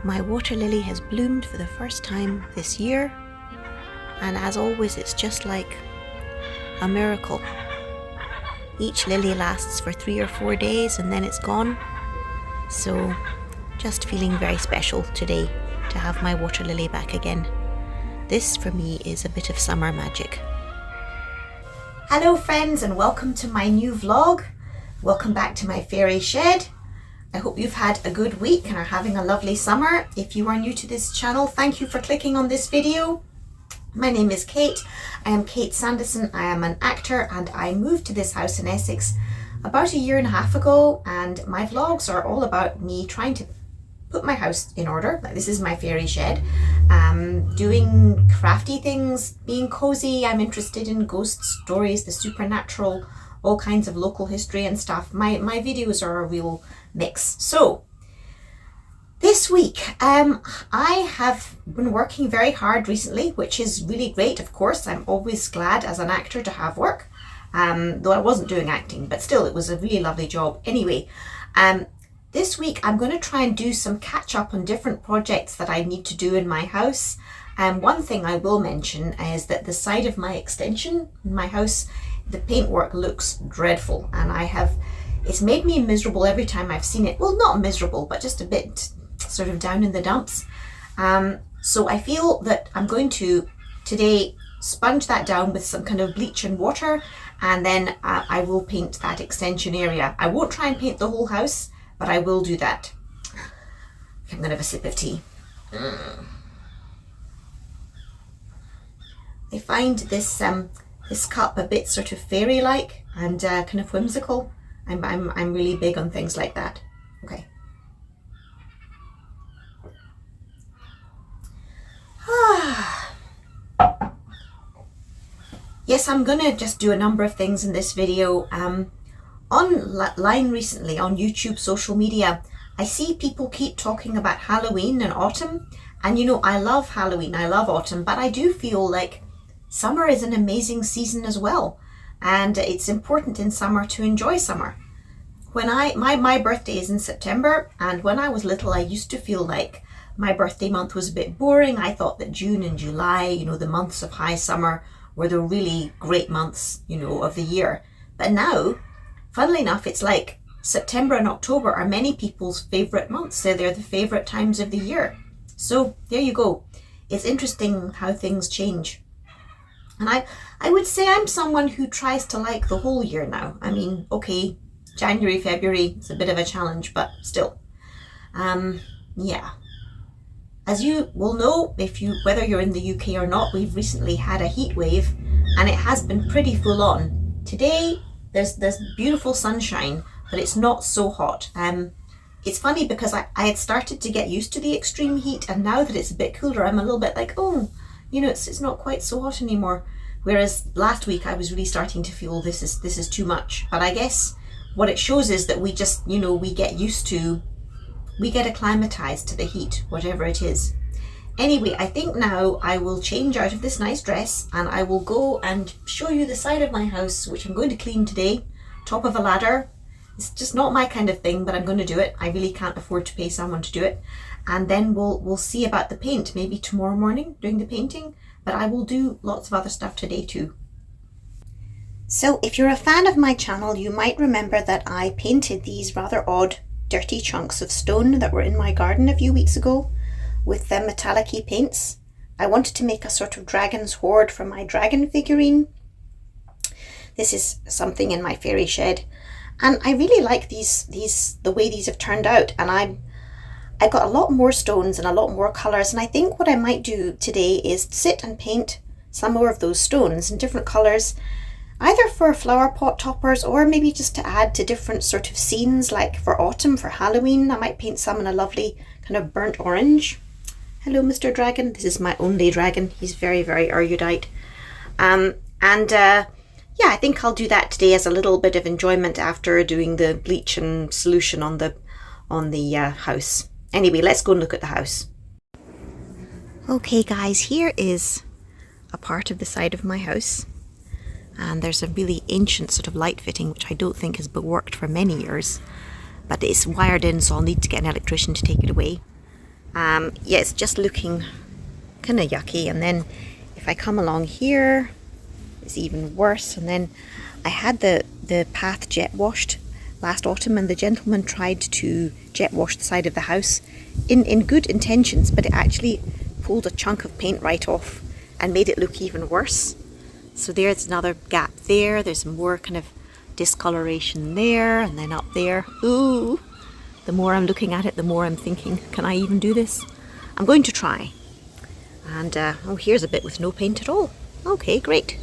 My water lily has bloomed for the first time this year, and as always it's just like a miracle. Each lily lasts for 3 or 4 days and then it's gone. So just feeling very special today to have my water lily back again. This for me is a bit of summer magic. Hello friends, and welcome to my new vlog. Welcome back to my fairy shed. I hope you've had a good week and are having a lovely summer. If you are new to this channel, thank you for clicking on this video. My name is Kate. I am Kate Sanderson. I am an actor and I moved to this house in Essex about 1.5 years ago, and my vlogs are all about me trying to put my house in order. This is my fairy shed. Doing crafty things, being cozy. I'm interested in ghost stories, the supernatural, all kinds of local history and stuff. My videos are a real mix. So this week I have been working very hard recently, which is really great. Of course, I'm always glad as an actor to have work, though I wasn't doing acting, but still it was a really lovely job. Anyway, this week I'm going to try and do some catch up on different projects that I need to do in my house. One thing I will mention is that the side of my extension in my house, the paintwork looks dreadful, and it's made me miserable every time I've seen it. Well, not miserable, but just a bit sort of down in the dumps. So I feel that I'm going to today sponge that down with some kind of bleach and water, and then I will paint that extension area. I won't try and paint the whole house, but I will do that. I'm going to have a sip of tea. I find this this cup a bit sort of fairy-like and kind of whimsical. I'm really big on things like that. Okay. Yes, I'm gonna just do a number of things in this video. Online recently on YouTube, social media, I see people keep talking about Halloween and autumn, and you know, I love Halloween, I love autumn, but I do feel like summer is an amazing season as well, and it's important in summer to enjoy summer. When my birthday is in September, and when I was little I used to feel like my birthday month was a bit boring. I thought that June and July, you know, the months of high summer, were the really great months, you know, of the year. But now, funnily enough, it's like September and October are many people's favourite months. They're the favourite times of the year. So there you go. It's interesting how things change. And I would say I'm someone who tries to like the whole year now. I mean, okay, January, February, it's a bit of a challenge, but still. Yeah. As you will know, whether you're in the UK or not, we've recently had a heat wave, and it has been pretty full on. Today, there's beautiful sunshine, but it's not so hot. It's funny because I had started to get used to the extreme heat, and now that it's a bit cooler, I'm a little bit like, oh, you know, it's not quite so hot anymore. Whereas last week I was really starting to feel this is too much. But I guess what it shows is that we just, you know, we get acclimatized to the heat, whatever it is. Anyway, I think now I will change out of this nice dress and I will go and show you the side of my house, which I'm going to clean today, top of a ladder. It's just not my kind of thing, but I'm going to do it. I really can't afford to pay someone to do it. And then we'll see about the paint, maybe tomorrow morning doing the painting, but I will do lots of other stuff today too. So if you're a fan of my channel, you might remember that I painted these rather odd dirty chunks of stone that were in my garden a few weeks ago with the metallic-y paints. I wanted to make a sort of dragon's hoard for my dragon figurine. This is something in my fairy shed, and I really like the way these have turned out, and I got a lot more stones and a lot more colours, and I think what I might do today is sit and paint some more of those stones in different colours, either for flower pot toppers or maybe just to add to different sort of scenes, like for autumn, for Halloween. I might paint some in a lovely kind of burnt orange. Hello, Mr. Dragon. This is my only dragon. He's very, very erudite. Yeah, I think I'll do that today as a little bit of enjoyment after doing the bleach and solution on the house. Anyway, let's go and look at the house. Okay guys, here is a part of the side of my house. And there's a really ancient sort of light fitting which I don't think has been worked for many years, but it's wired in, so I'll need to get an electrician to take it away. Yeah, it's just looking kind of yucky. And then if I come along here, it's even worse. And then I had the path jet washed last autumn, and the gentleman tried to jet wash the side of the house in good intentions, but it actually pulled a chunk of paint right off and made it look even worse. So there's another gap there. There's more kind of discoloration there, and then up there. Ooh, the more I'm looking at it, the more I'm thinking, can I even do this? I'm going to try. And oh, here's a bit with no paint at all. Okay, great.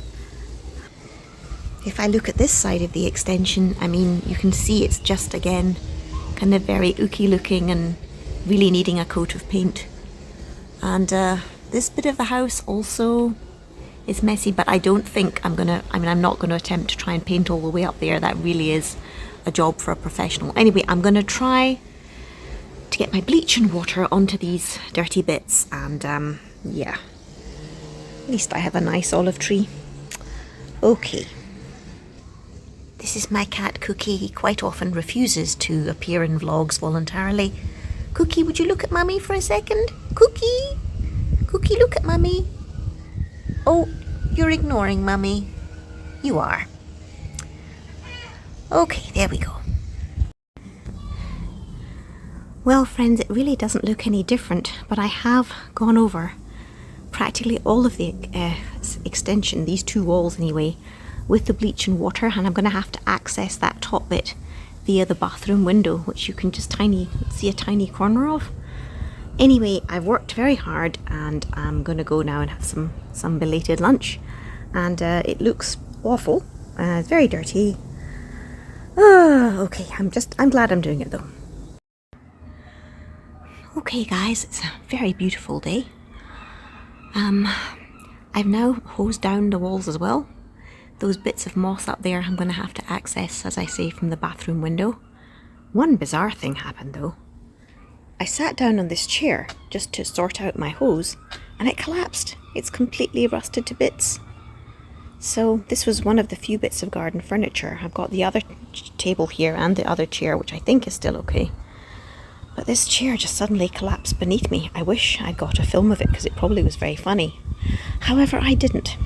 If I look at this side of the extension, I mean, you can see it's just, again, kind of very ooky looking and really needing a coat of paint. And this bit of the house also is messy, but I don't think I'm not going to attempt to try and paint all the way up there. That really is a job for a professional. Anyway, I'm going to try to get my bleach and water onto these dirty bits, and yeah, at least I have a nice olive tree. Okay. This is my cat Cookie. He quite often refuses to appear in vlogs voluntarily. Cookie, would you look at Mummy for a second? Cookie! Cookie, look at Mummy. Oh, you're ignoring Mummy. You are. Okay, there we go. Well, friends, it really doesn't look any different, but I have gone over practically all of the extension, these two walls anyway, with the bleach and water, and I'm going to have to access that top bit via the bathroom window, which you can just see a tiny corner of. Anyway, I've worked very hard, and I'm going to go now and have some belated lunch, and it looks awful. It's very dirty. Okay, I'm glad I'm doing it though. Okay guys, it's a very beautiful day. I've now hosed down the walls as well. Those bits of moss up there I'm going to have to access, as I say, from the bathroom window. One bizarre thing happened though. I sat down on this chair just to sort out my hose, and it collapsed. It's completely rusted to bits. So this was one of the few bits of garden furniture. I've got the other table here and the other chair, which I think is still okay. But this chair just suddenly collapsed beneath me. I wish I'd got a film of it, because it probably was very funny. However, I didn't.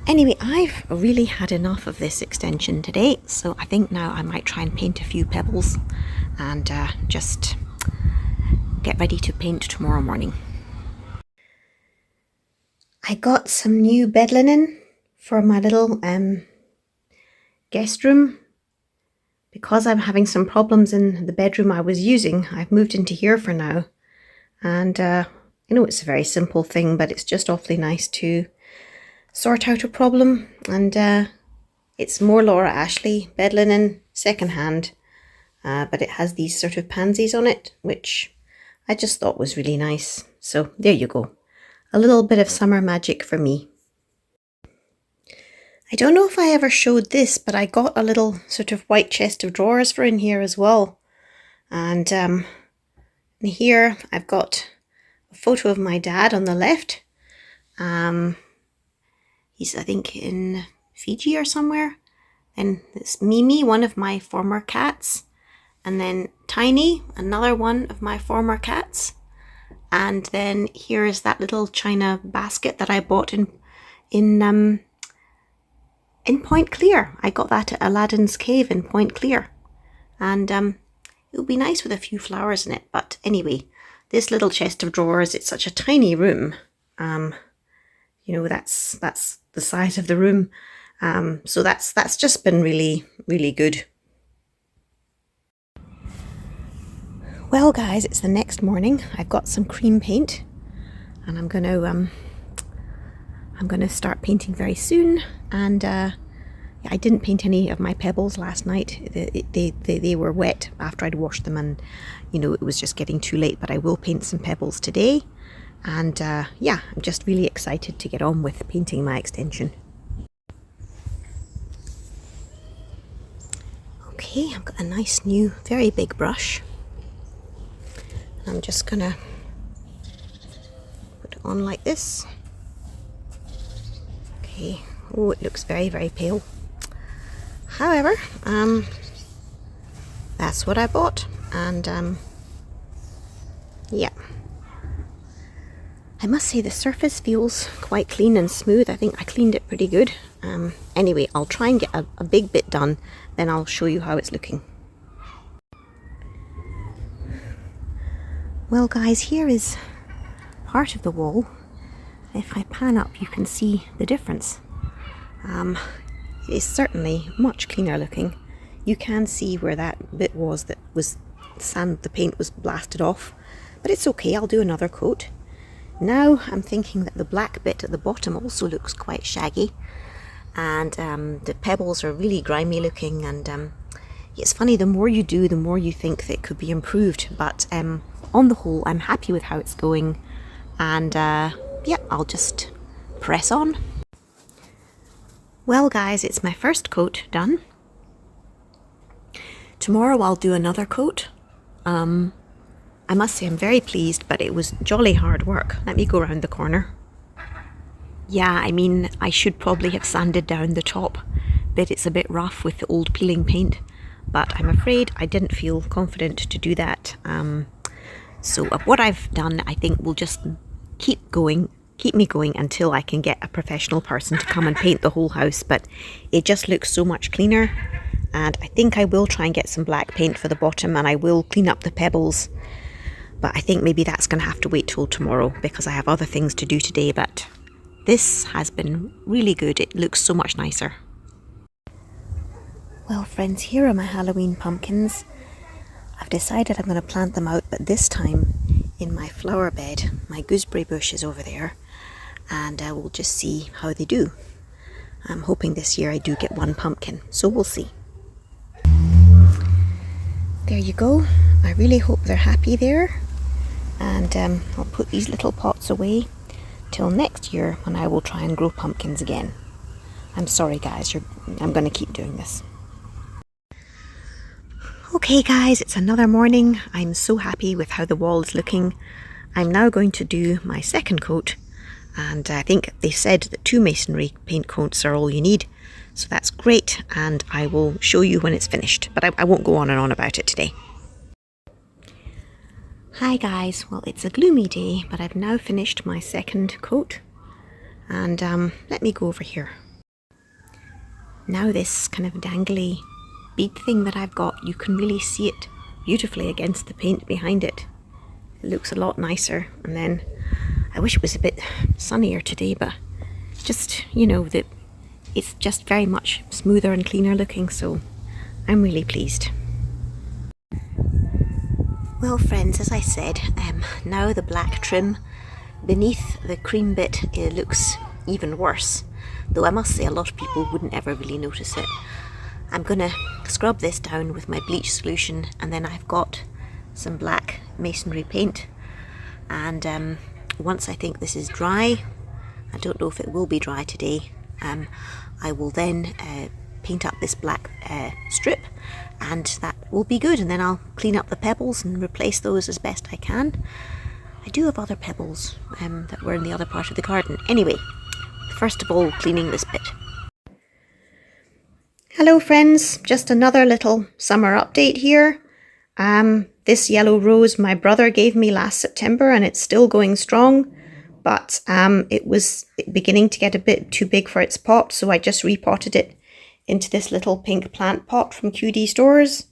Anyway, I've really had enough of this extension today, so I think now I might try and paint a few pebbles and just get ready to paint tomorrow morning. I got some new bed linen for my little guest room. Because I'm having some problems in the bedroom I was using, I've moved into here for now. And you know, it's a very simple thing, but it's just awfully nice to sort out a problem. And it's more Laura Ashley bed linen, second hand, but it has these sort of pansies on it, which I just thought was really nice. So there you go, a little bit of summer magic for me. I don't know if I ever showed this, but I got a little sort of white chest of drawers for in here as well. And in here I've got a photo of my dad on the left. He's, I think, in Fiji or somewhere. And it's Mimi, one of my former cats. And then Tiny, another one of my former cats. And then here's that little china basket that I bought in Point Clear. I got that at Aladdin's Cave in Point Clear. And it would be nice with a few flowers in it. But anyway, this little chest of drawers, it's such a tiny room. You know, that's the size of the room. So that's just been really, really good. Well guys, it's the next morning. I've got some cream paint, and I'm gonna start painting very soon. And I didn't paint any of my pebbles last night. They were wet after I'd washed them, and you know, it was just getting too late. But I will paint some pebbles today. And yeah, I'm just really excited to get on with painting my extension. Okay, I've got a nice new, very big brush. I'm just gonna put it on like this. Okay, oh, it looks very, very pale. However, that's what I bought, and Yeah. I must say the surface feels quite clean and smooth. I think I cleaned it pretty good. Anyway, I'll try and get a big bit done, then I'll show you how it's looking. Well guys, here is part of the wall. If I pan up, you can see the difference. It is certainly much cleaner looking. You can see where that bit was that was sand, the paint was blasted off, but it's okay, I'll do another coat. Now I'm thinking that the black bit at the bottom also looks quite shaggy, and the pebbles are really grimy looking, and it's funny, the more you do, the more you think that it could be improved, but on the whole I'm happy with how it's going, and yeah, I'll just press on. Well guys, it's my first coat done. Tomorrow I'll do another coat. I must say I'm very pleased, but it was jolly hard work. Let me go around the corner. Yeah, I mean, I should probably have sanded down the top bit. It's a bit rough with the old peeling paint, but I'm afraid I didn't feel confident to do that. So what I've done, I think, will just keep me going until I can get a professional person to come and paint the whole house, but it just looks so much cleaner. And I think I will try and get some black paint for the bottom, and I will clean up the pebbles. But I think maybe that's going to have to wait till tomorrow because I have other things to do today. But this has been really good. It looks so much nicer. Well friends, here are my Halloween pumpkins. I've decided I'm going to plant them out, but this time in my flower bed. My gooseberry bush is over there, and we'll just see how they do. I'm hoping this year I do get one pumpkin, so we'll see. There you go. I really hope they're happy there. And I'll put these little pots away till next year when I will try and grow pumpkins again. I'm sorry guys, I'm going to keep doing this. Okay guys, it's another morning. I'm so happy with how the wall is looking. I'm now going to do my second coat, and I think they said that 2 masonry paint coats are all you need. So that's great, and I will show you when it's finished, but I won't go on and on about it today. Hi guys, well it's a gloomy day, but I've now finished my second coat, and let me go over here. Now this kind of dangly bead thing that I've got, you can really see it beautifully against the paint behind it. It looks a lot nicer, and then I wish it was a bit sunnier today, but just, you know, that it's just very much smoother and cleaner looking, so I'm really pleased. Well friends, as I said, now the black trim beneath the cream bit, it looks even worse, though I must say a lot of people wouldn't ever really notice it. I'm gonna scrub this down with my bleach solution, and then I've got some black masonry paint, and once I think this is dry, I don't know if it will be dry today, I will then paint up this black strip, and that will be good, and then I'll clean up the pebbles and replace those as best I can. I do have other pebbles that were in the other part of the garden. Anyway, first of all, cleaning this bit. Hello friends, just another little summer update here. This yellow rose my brother gave me last September, and it's still going strong, but it was beginning to get a bit too big for its pot, so I just repotted it into this little pink plant pot from QD Stores,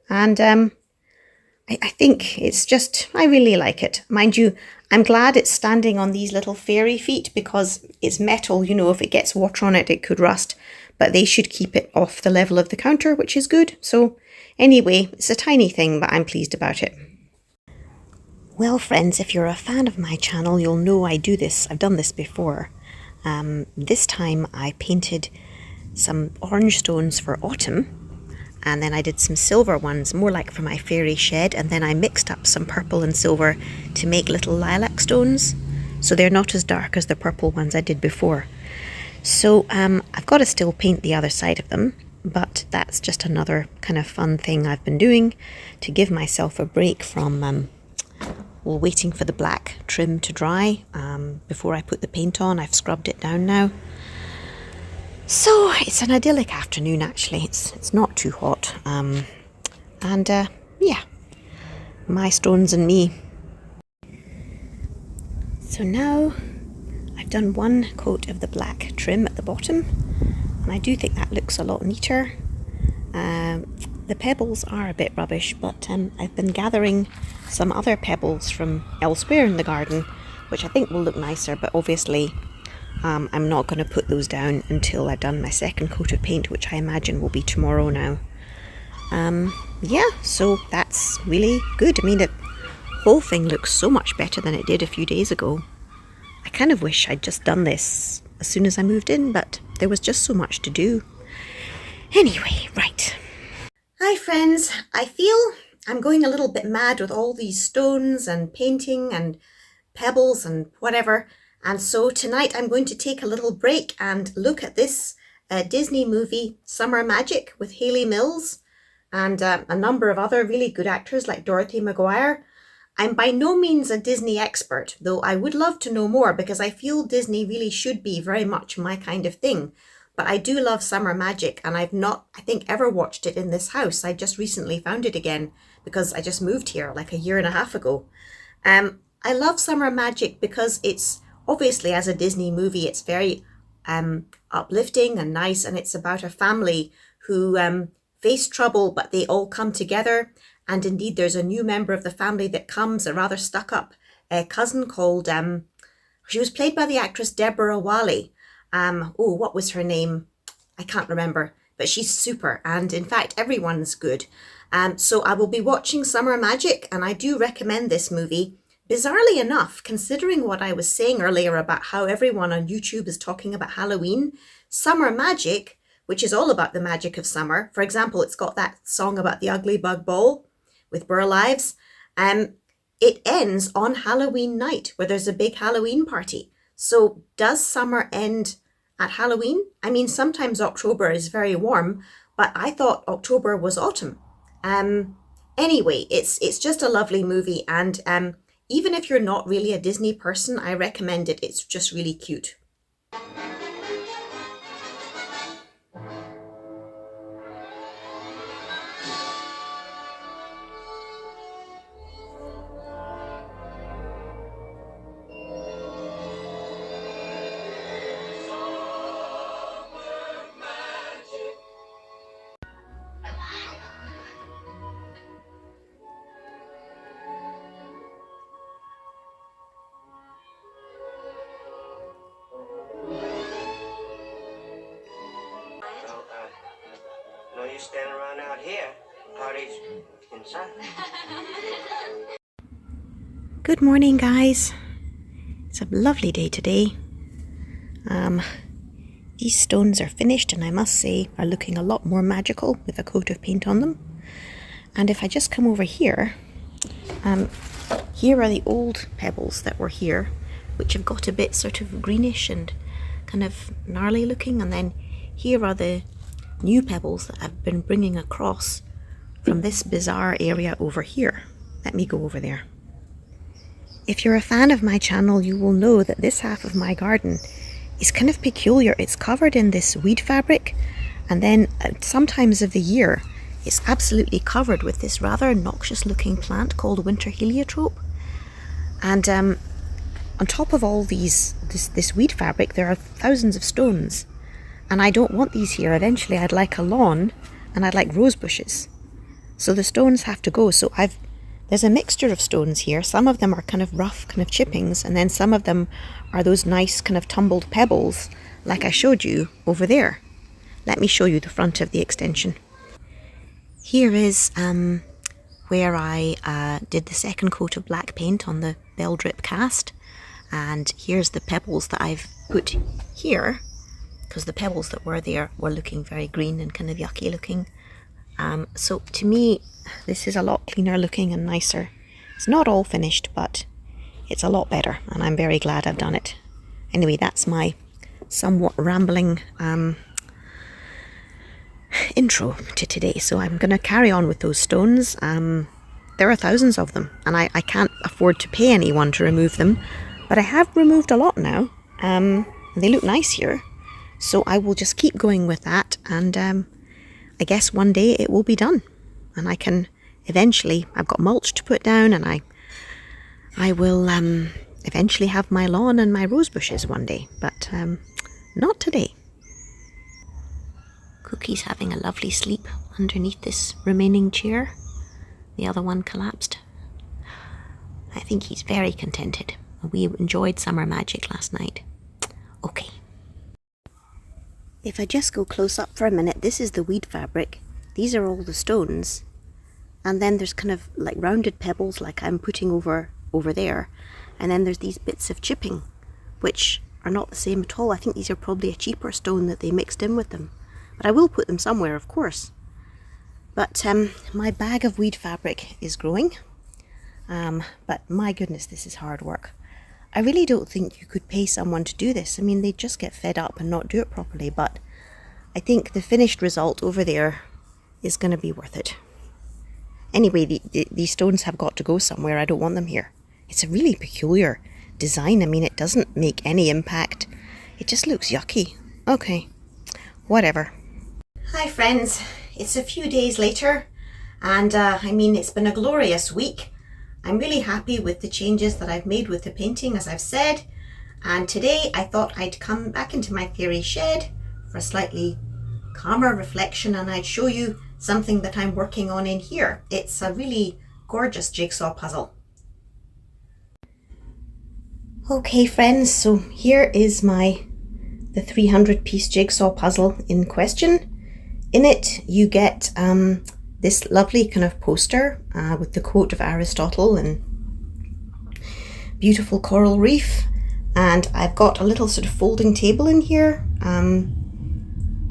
and I think it's just, I really like it. Mind you, I'm glad it's standing on these little fairy feet because it's metal, you know, if it gets water on it, it could rust, but they should keep it off the level of the counter, which is good. So anyway, it's a tiny thing, but I'm pleased about it. Well friends, if you're a fan of my channel, you'll know I do this. I've done this before. This time I painted some orange stones for autumn, and then I did some silver ones, more like for my fairy shed, and then I mixed up some purple and silver to make little lilac stones, so they're not as dark as the purple ones I did before. So I've got to still paint the other side of them, but that's just another kind of fun thing I've been doing to give myself a break from waiting for the black trim to dry before I put the paint on. I've scrubbed it down now. So it's an idyllic afternoon actually, it's not too hot, and yeah, my stones and me. So now I've done one coat of the black trim at the bottom, and I do think that looks a lot neater. The pebbles are a bit rubbish, but I've been gathering some other pebbles from elsewhere in the garden, which I think will look nicer, but obviously I'm not going to put those down until I've done my second coat of paint, which I imagine will be tomorrow now. Yeah, so that's really good. I mean, the whole thing looks so much better than it did a few days ago. I kind of wish I'd just done this as soon as I moved in, but there was just so much to do. Anyway, right. Hi friends, I feel I'm going a little bit mad with all these stones and painting and pebbles and whatever. And so tonight I'm going to take a little break and look at this Disney movie, Summer Magic, with Hayley Mills and a number of other really good actors like Dorothy Maguire. I'm by no means a Disney expert, though I would love to know more because I feel Disney really should be very much my kind of thing. But I do love Summer Magic, and I've not, I think, ever watched it in this house. I just recently found it again because I just moved here like a year and a half ago. I love Summer Magic because it's obviously, as a Disney movie, it's very uplifting and nice, and it's about a family who face trouble, but they all come together. And indeed, there's a new member of the family that comes, a rather stuck-up cousin called, she was played by the actress Deborah Wally. What was her name? I can't remember, but she's super. And in fact, everyone's good. So I will be watching Summer Magic, and I do recommend this movie. Bizarrely enough, considering what I was saying earlier about how everyone on YouTube is talking about Halloween, Summer Magic, which is all about the magic of summer. For example, it's got that song about the Ugly Bug Ball with Burl Ives. It ends on Halloween night, where there's a big Halloween party. So does summer end at Halloween? I mean, sometimes October is very warm, but I thought October was autumn. Anyway, it's just a lovely movie, and even if you're not really a Disney person, I recommend it. It's just really cute. No use standing around out here. Party's inside. Good morning, guys. It's a lovely day today. These stones are finished, and I must say are looking a lot more magical with a coat of paint on them. And if I just come over here, here are the old pebbles that were here, which have got a bit sort of greenish and kind of gnarly looking, and then here are the new pebbles that I've been bringing across from this bizarre area over here. Let me go over there. If you're a fan of my channel, you will know that this half of my garden is kind of peculiar. It's covered in this weed fabric, and then at some times of the year it's absolutely covered with this rather noxious looking plant called winter heliotrope. And on top of all this weed fabric, there are thousands of stones. And I don't want these here. Eventually I'd like a lawn, and I'd like rose bushes. So the stones have to go. So there's a mixture of stones here. Some of them are kind of rough, kind of chippings, and then some of them are those nice kind of tumbled pebbles, like I showed you over there. Let me show you the front of the extension. Here is where I did the second coat of black paint on the Bell Drip cast. And here's the pebbles that I've put here, because the pebbles that were there were looking very green and kind of yucky looking. So to me, this is a lot cleaner looking and nicer. It's not all finished, but it's a lot better, and I'm very glad I've done it. Anyway, that's my somewhat rambling intro to today. So I'm going to carry on with those stones. There are thousands of them, and I can't afford to pay anyone to remove them, but I have removed a lot now. They look nice here. So I will just keep going with that, and I guess one day it will be done. And I can eventually, I've got mulch to put down, and I will eventually have my lawn and my rose bushes one day, but not today. Cookie's having a lovely sleep underneath this remaining chair. The other one collapsed. I think he's very contented. We enjoyed summer magic last night. Okay. If I just go close up for a minute, this is the weed fabric. These are all the stones. And then there's kind of like rounded pebbles like I'm putting over there. And then there's these bits of chipping, which are not the same at all. I think these are probably a cheaper stone that they mixed in with them. But I will put them somewhere, of course. But my bag of weed fabric is growing. But my goodness, this is hard work. I really don't think you could pay someone to do this. I mean, they'd just get fed up and not do it properly. But I think the finished result over there is going to be worth it. Anyway, these stones have got to go somewhere. I don't want them here. It's a really peculiar design. I mean, it doesn't make any impact. It just looks yucky. Okay, whatever. Hi friends, it's a few days later, and I mean, it's been a glorious week. I'm really happy with the changes that I've made with the painting, as I've said. And today I thought I'd come back into my fairy shed for a slightly calmer reflection, and I'd show you something that I'm working on in here. It's a really gorgeous jigsaw puzzle. Okay friends, so here is the 300-piece jigsaw puzzle in question. In it you get this lovely kind of poster with the quote of Aristotle and beautiful coral reef, and I've got a little sort of folding table in here, and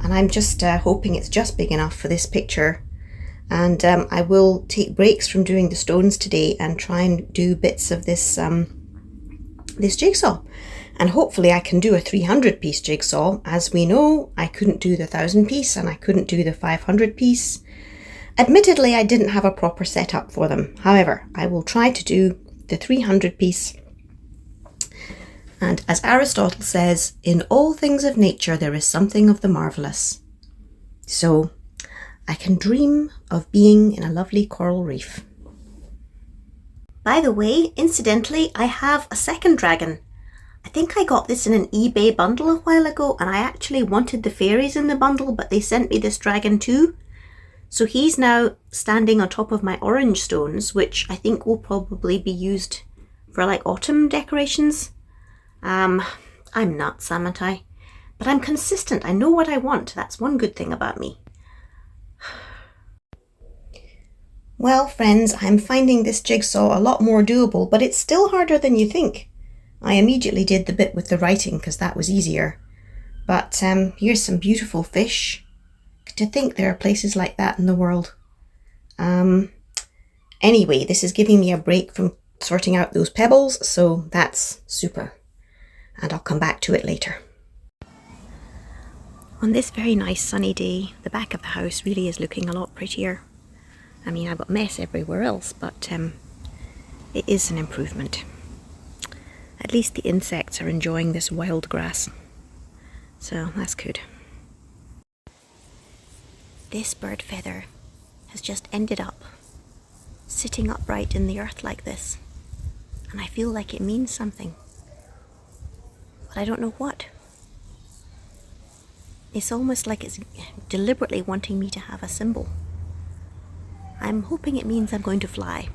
I'm just hoping it's just big enough for this picture. And I will take breaks from doing the stones today and try and do bits of this this jigsaw, and hopefully I can do a 300-piece jigsaw. As we know, I couldn't do the 1,000-piece and I couldn't do the 500-piece. Admittedly, I didn't have a proper setup for them. However, I will try to do the 300-piece. And as Aristotle says, in all things of nature there is something of the marvellous. So I can dream of being in a lovely coral reef. By the way, incidentally, I have a second dragon. I think I got this in an eBay bundle a while ago, and I actually wanted the fairies in the bundle, but they sent me this dragon too. So he's now standing on top of my orange stones, which I think will probably be used for like autumn decorations. I'm nuts, haven't I? But I'm consistent. I know what I want. That's one good thing about me. Well, friends, I'm finding this jigsaw a lot more doable, but it's still harder than you think. I immediately did the bit with the writing because that was easier. But here's some beautiful fish. To think there are places like that in the world. Anyway, this is giving me a break from sorting out those pebbles, so that's super. And I'll come back to it later. On this very nice sunny day, the back of the house really is looking a lot prettier. I mean, I've got mess everywhere else, but it is an improvement. At least the insects are enjoying this wild grass, so that's good. This bird feather has just ended up sitting upright in the earth like this, and I feel like it means something, but I don't know what. It's almost like it's deliberately wanting me to have a symbol. I'm hoping it means I'm going to fly.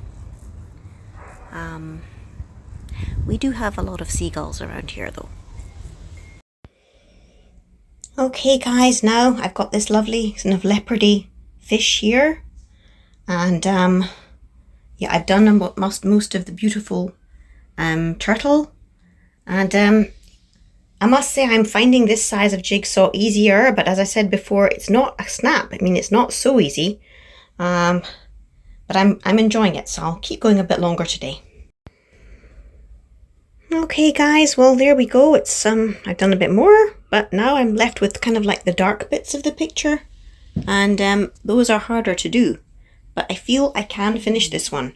We do have a lot of seagulls around here though. Okay guys, now I've got this lovely kind of leopardy fish here, and yeah, I've done most of the beautiful turtle, and I must say I'm finding this size of jigsaw easier, but as I said before, it's not a snap. I mean, it's not so easy, but I'm enjoying it, so I'll keep going a bit longer today. Okay guys, well there we go. It's I've done a bit more, but now I'm left with kind of like the dark bits of the picture, and those are harder to do, but I feel I can finish this one,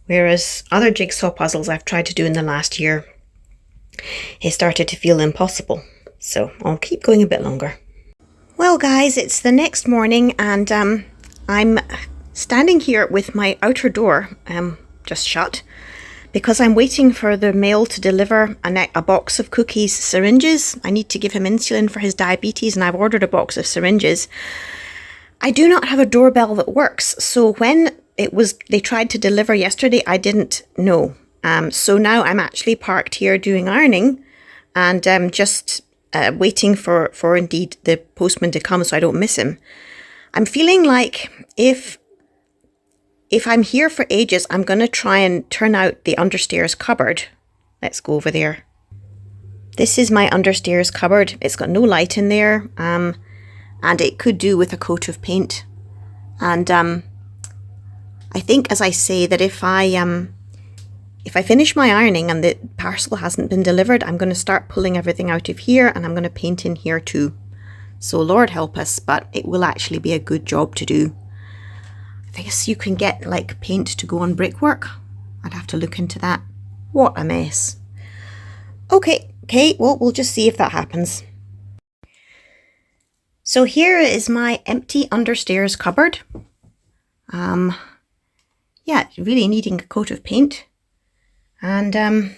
whereas other jigsaw puzzles I've tried to do in the last year, it started to feel impossible, so I'll keep going a bit longer. Well guys, it's the next morning, and I'm standing here with my outer door just shut, because I'm waiting for the mail to deliver a box of cookies, syringes. I need to give him insulin for his diabetes, and I've ordered a box of syringes. I do not have a doorbell that works. So when they tried to deliver yesterday, I didn't know. So now I'm actually parked here doing ironing, and just waiting for indeed the postman to come so I don't miss him. I'm feeling like if I'm here for ages, I'm going to try and turn out the understairs cupboard. Let's go over there. This is my understairs cupboard. It's got no light in there, and it could do with a coat of paint. And I think, as I say, that if I finish my ironing and the parcel hasn't been delivered, I'm going to start pulling everything out of here, and I'm going to paint in here too. So Lord help us, but it will actually be a good job to do. I guess you can get like paint to go on brickwork. I'd have to look into that. What a mess. Okay, well, we'll just see if that happens. So here is my empty understairs cupboard. Yeah, really needing a coat of paint. And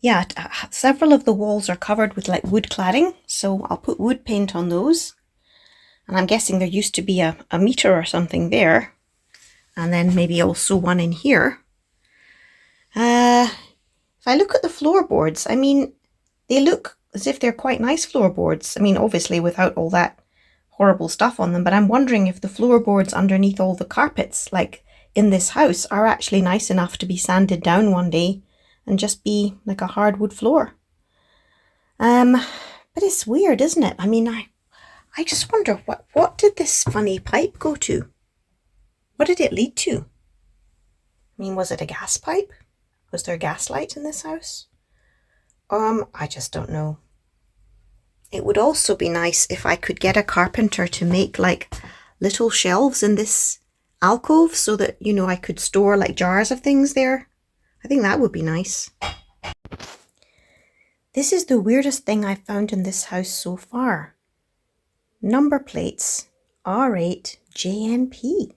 yeah, several of the walls are covered with like wood cladding, so I'll put wood paint on those. And I'm guessing there used to be a meter or something there, and then maybe also one in here. If I look at the floorboards, I mean, they look as if they're quite nice floorboards. I mean, obviously without all that horrible stuff on them, but I'm wondering if the floorboards underneath all the carpets, like in this house, are actually nice enough to be sanded down one day and just be like a hardwood floor. But it's weird, isn't it? I mean, I just wonder, what did this funny pipe go to? What did it lead to? I mean, was it a gas pipe? Was there gas light in this house? I just don't know. It would also be nice if I could get a carpenter to make like little shelves in this alcove so that, you know, I could store like jars of things there. I think that would be nice. This is the weirdest thing I've found in this house so far. Number plates, R8JNP.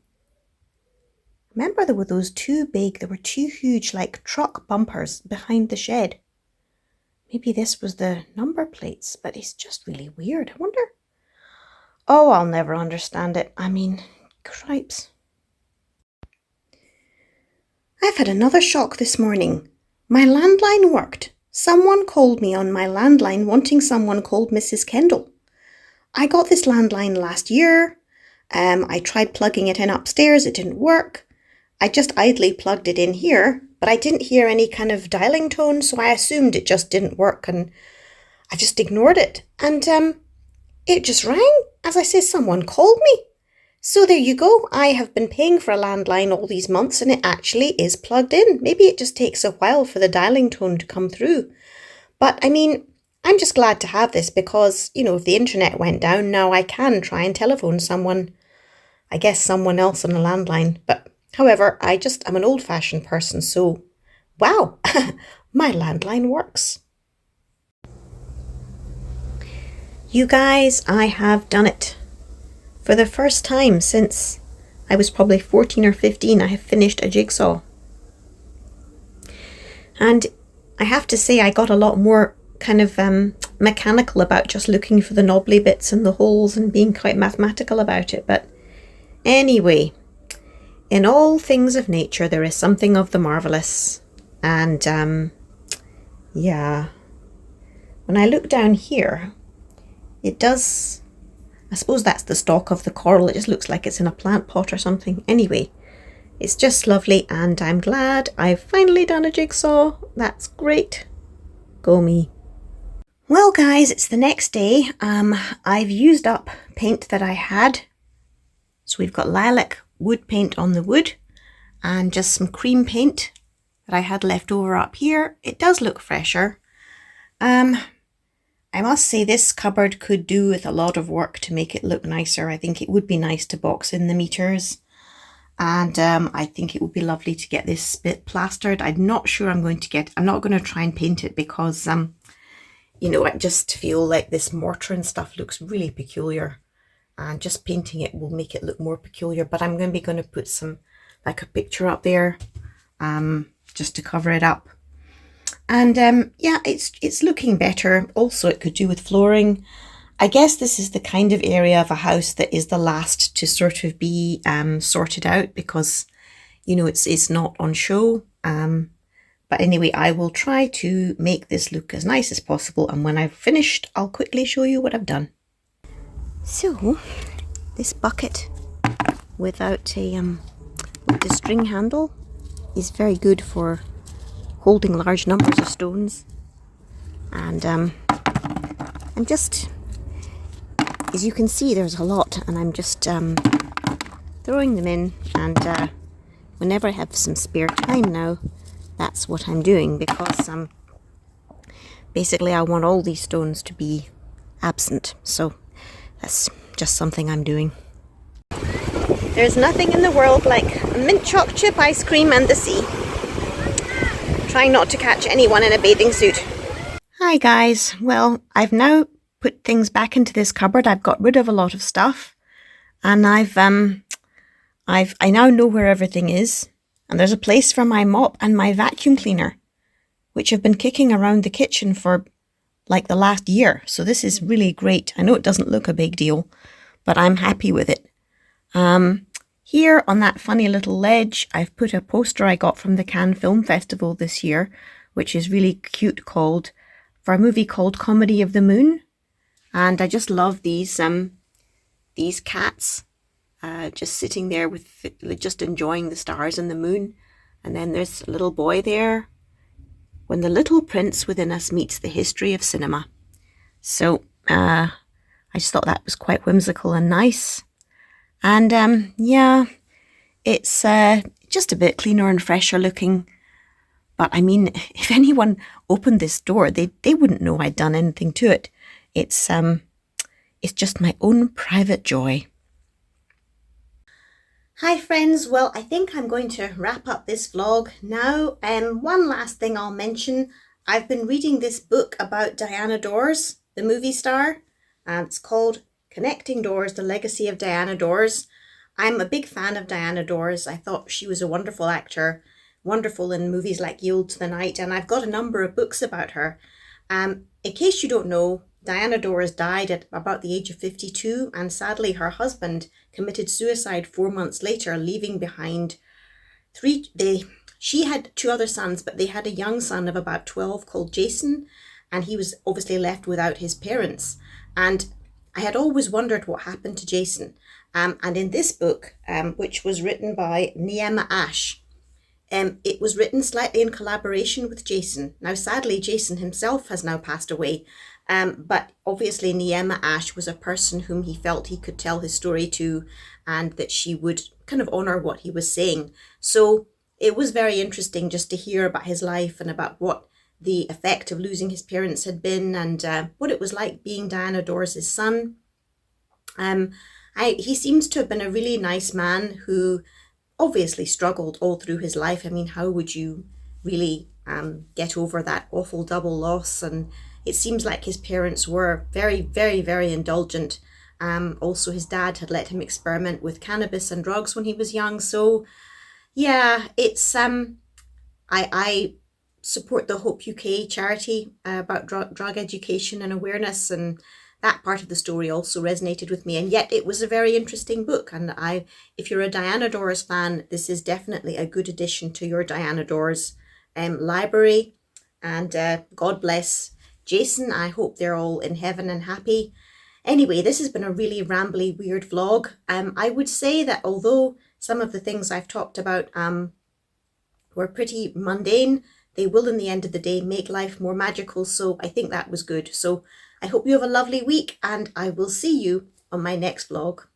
Remember there were those two huge like truck bumpers behind the shed. Maybe this was the number plates, but it's just really weird. I wonder. Oh, I'll never understand it. I mean, cripes. I've had another shock this morning. My landline worked. Someone called me on my landline wanting someone called Mrs. Kendall. I got this landline last year. I tried plugging it in upstairs. It didn't work. I just idly plugged it in here, but I didn't hear any kind of dialing tone, so I assumed it just didn't work, and I just ignored it. And it just rang. As I say, someone called me. So there you go. I have been paying for a landline all these months, and it actually is plugged in. Maybe it just takes a while for the dialing tone to come through. But I mean, I'm just glad to have this because, you know, if the internet went down, now I can try and telephone someone. I guess someone else on a landline. But however, I'm an old-fashioned person, so wow, my landline works. You guys, I have done it. For the first time since I was probably 14 or 15, I have finished a jigsaw. And I have to say I got a lot more kind of mechanical about just looking for the knobbly bits and the holes and being quite mathematical about it. But anyway, in all things of nature, there is something of the marvellous. And yeah, when I look down here, it does... I suppose that's the stalk of the coral. It just looks like it's in a plant pot or something. Anyway, it's just lovely, and I'm glad I've finally done a jigsaw. That's great. Go me. Well, guys, it's the next day. I've used up paint that I had. So we've got lilac wood paint on the wood and just some cream paint that I had left over up here. It does look fresher. I must say this cupboard could do with a lot of work to make it look nicer. I think it would be nice to box in the meters. And I think it would be lovely to get this bit plastered. I'm not sure I'm not going to try and paint it because, you know, I just feel like this mortar and stuff looks really peculiar. And just painting it will make it look more peculiar. But I'm going to put some, like a picture up there, just to cover it up. And yeah, it's looking better. Also, it could do with flooring. I guess this is the kind of area of a house that is the last to sort of be sorted out because, you know, it's not on show. But anyway, I will try to make this look as nice as possible. And when I've finished, I'll quickly show you what I've done. So, this bucket without with the string handle is very good for holding large numbers of stones. And I'm just, as you can see, there's a lot, and I'm just throwing them in. And whenever I have some spare time now, that's what I'm doing, because basically I want all these stones to be absent. So that's just something I'm doing. There's nothing in the world like a mint choc chip ice cream and the sea. Trying not to catch anyone in a bathing suit. Hi guys. Well, I've now put things back into this cupboard. I've got rid of a lot of stuff, and I now know where everything is. And there's a place for my mop and my vacuum cleaner, which have been kicking around the kitchen for like the last year. So this is really great. I know it doesn't look a big deal, but I'm happy with it. Here on that funny little ledge, I've put a poster I got from the Cannes Film Festival this year, which is really cute, for a movie called Comedy of the Moon. And I just love these cats. Just sitting there just enjoying the stars and the moon. And then there's a little boy there. When the little prince within us meets the history of cinema. So I just thought that was quite whimsical and nice. And yeah, it's just a bit cleaner and fresher looking. But I mean, if anyone opened this door, they wouldn't know I'd done anything to it. It's just my own private joy. Hi friends, well I think I'm going to wrap up this vlog now. One last thing I'll mention, I've been reading this book about Diana Dors, the movie star, and it's called Connecting Doors, The Legacy of Diana Dors. I'm a big fan of Diana Dors. I thought she was a wonderful actor, wonderful in movies like Yield to the Night, and I've got a number of books about her. In case you don't know, Diana Dors died at about the age of 52, and sadly her husband committed suicide 4 months later, leaving behind she had 2 other sons, but they had a young son of about 12 called Jason, and he was obviously left without his parents. And I had always wondered what happened to Jason. And in this book, which was written by Niema Ash, it was written slightly in collaboration with Jason. Now, sadly, Jason himself has now passed away. But obviously Niema Ash was a person whom he felt he could tell his story to, and that she would kind of honor what he was saying. So it was very interesting just to hear about his life and about what the effect of losing his parents had been, and what it was like being Diana Dors' son. He seems to have been a really nice man who obviously struggled all through his life. I mean, how would you really get over that awful double loss? And it seems like his parents were very, very, very indulgent. Also, his dad had let him experiment with cannabis and drugs when he was young. So, yeah, it's I support the Hope UK charity about drug education and awareness, and that part of the story also resonated with me. And yet, it was a very interesting book. And if you're a Diana Dors fan, this is definitely a good addition to your Diana Dors library. And God bless Jason. I hope they're all in heaven and happy. Anyway, this has been a really rambly, weird vlog. I would say that although some of the things I've talked about were pretty mundane, they will, in the end of the day, make life more magical. So I think that was good. So I hope you have a lovely week, and I will see you on my next vlog.